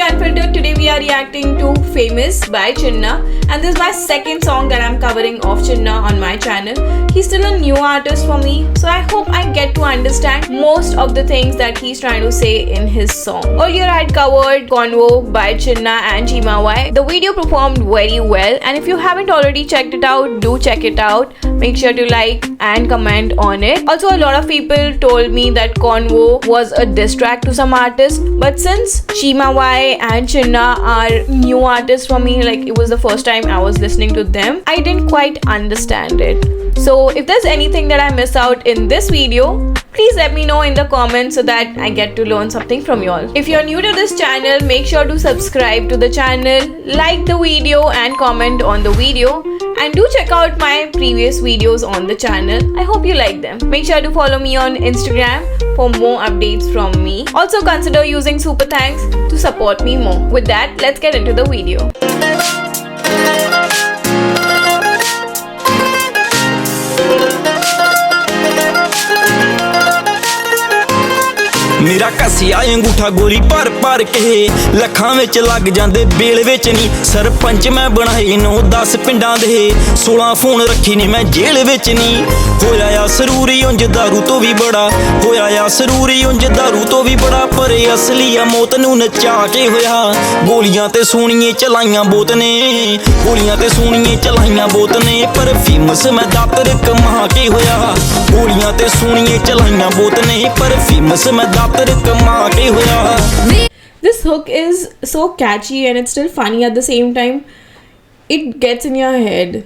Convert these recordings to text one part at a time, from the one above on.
Unfiltered. Today we are reacting to Famous by Chinna, and this is my second song that I'm covering of Chinna on my channel. He's still a new artist for me, so I hope I get to understand most of the things that he's trying to say in his song. Earlier I had covered Convo by Chinna and Chima Y. The video performed very well, and if you haven't already checked it out, do check it out. Make sure to like and comment on it. Also, a lot of people told me that Convo was a diss track to some artists, but since Chima Y and Chinna are new artists for me, like it was the first time I was listening to them, I didn't quite understand it. So if there's anything that I miss out in this video, please let me know in the comments so that I get to learn something from y'all. If you're new to this channel, make sure to subscribe to the channel, like the video and comment on the video, and do check out my previous videos on the channel. I hope you like them. Make sure to follow me on Instagram for more updates from me. Also consider using super thanks to support me more. With that, let's get into the video. मेरा कसिया अंगूठा गोरी भर भर के लखां विच लग जांदे bell विच नी सरपंच मैं बनाए 9-10 पिंडां दे 16 फोन रखी नी मैं जेल विच नी होया आ सरूरी उंज दारू तो भी बड़ा होया आ सरूरी उंज दारू तो भी बड़ा पर असली आ मौत नूं नचा के होया गोलियां ते सोहणिए चलाइयां बोत ने गोलियां ते सोहणिए चलाइयां बोत ने पर फेमस मैं दातर कमा के होया गोलियां ते सोहणिए चलाइयां बोत ने पर फेमस मैं This hook is so catchy and it's still funny at the same time. It gets in your head.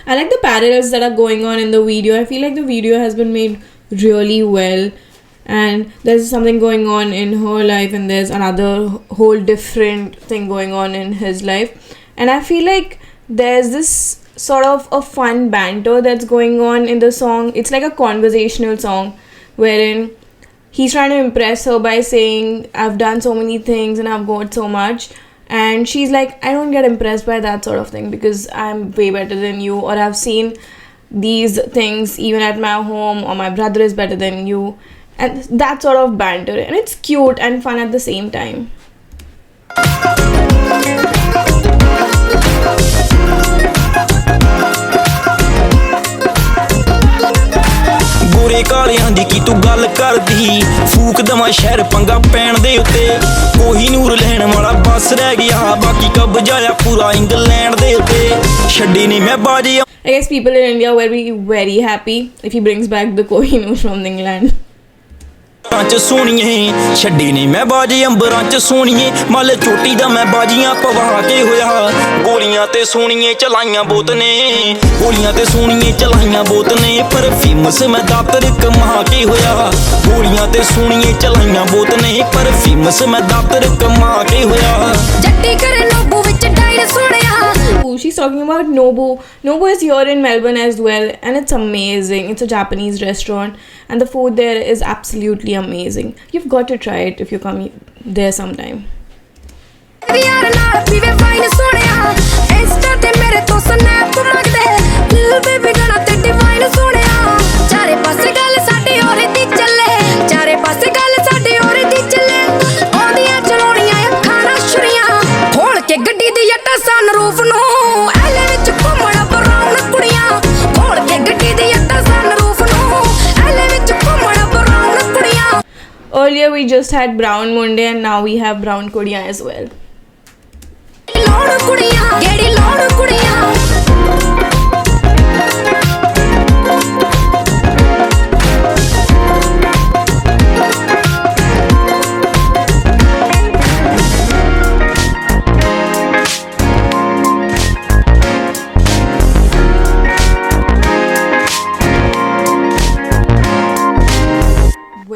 I like the parallels that are going on in the video. I feel like the video has been made really well, and there's something going on in her life and there's another whole different thing going on in his life, and I feel like there's this sort of a fun banter that's going on in the song. It's like a conversational song wherein he's trying to impress her by saying, I've done so many things and I've got so much. And she's like, I don't get impressed by that sort of thing because I'm way better than you, or I've seen these things even at my home, or my brother is better than you, and that sort of banter, and it's cute and fun at the same time. गोरे कालियां दी की तू गल करदी फूक दवा शहर पंगा पैण दे उत्ते कोही नूर लैण वाला बस रह गया बाकी कब्जा पूरा इंग्लैंड दे उत्ते छड्डी नहीं मैं बाजी. I guess people in India will be very happy if he brings back the Kohinoor from England. च सोहणिए छड्डी नहीं मैं बाजी अंबरां च सोहणिए मल चोटी दा मैं बाजियां पवा के होया गोलियां ते सोहणिए चलाइयां बोत ने गोलियां ते सोहणिए चलाइयां बोत ने पर फेमस मैं दातर कमा के होया गोलियां ते सोहणिए चलाइयां बोत ने पर फेमस मैं दातर कमा के होया जट्टी करे नोबू विच Dyer सोहणिया. She's talking about Nobu. Nobu is here in Melbourne as well, and it's amazing. It's a Japanese restaurant and the food there is absolutely amazing. You've got to try it if you come there sometime. Earlier we just had Brown Munde and now we have Brown Kudiyan as well.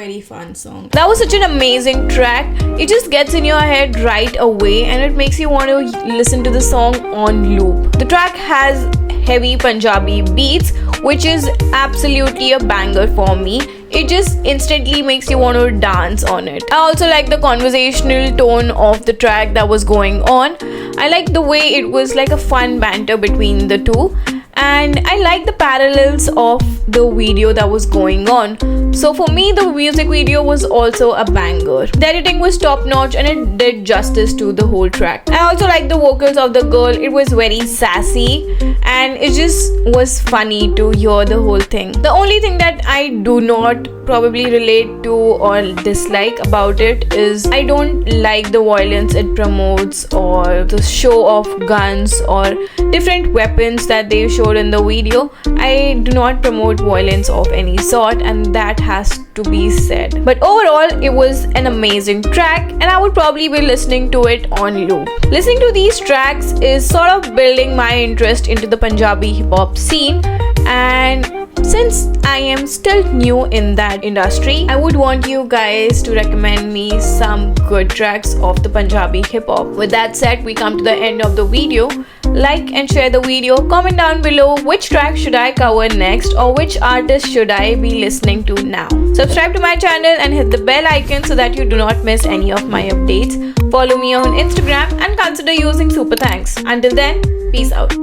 very fun song. That was such an amazing track. It just gets in your head right away and it makes you want to listen to the song on loop. The track has heavy Punjabi beats, which is absolutely a banger for me. It just instantly makes you want to dance on it. I also like the conversational tone of the track that was going on. I like the way it was like a fun banter between the two. And I like the parallels of the video that was going on. So for me, the music video was also a banger. The editing was top notch and it did justice to the whole track. I also like the vocals of the girl. It was very sassy and it just was funny to hear the whole thing. The only thing that I do not probably relate to or dislike about it is I don't like the violence it promotes or the show of guns or different weapons that they showed in the video. I do not promote violence of any sort and that has to be said. But overall, it was an amazing track and I would probably be listening to it on loop. Listening to these tracks is sort of building my interest into the Punjabi hip hop scene, and since I am still new in that industry, I would want you guys to recommend me some good tracks of the Punjabi hip hop. With that said, we come to the end of the video. Like and share the video. Comment down below which track should I cover next or which artist should I be listening to now. Subscribe to my channel and hit the bell icon so that you do not miss any of my updates. Follow me on Instagram and consider using Super Thanks. Until then, peace out.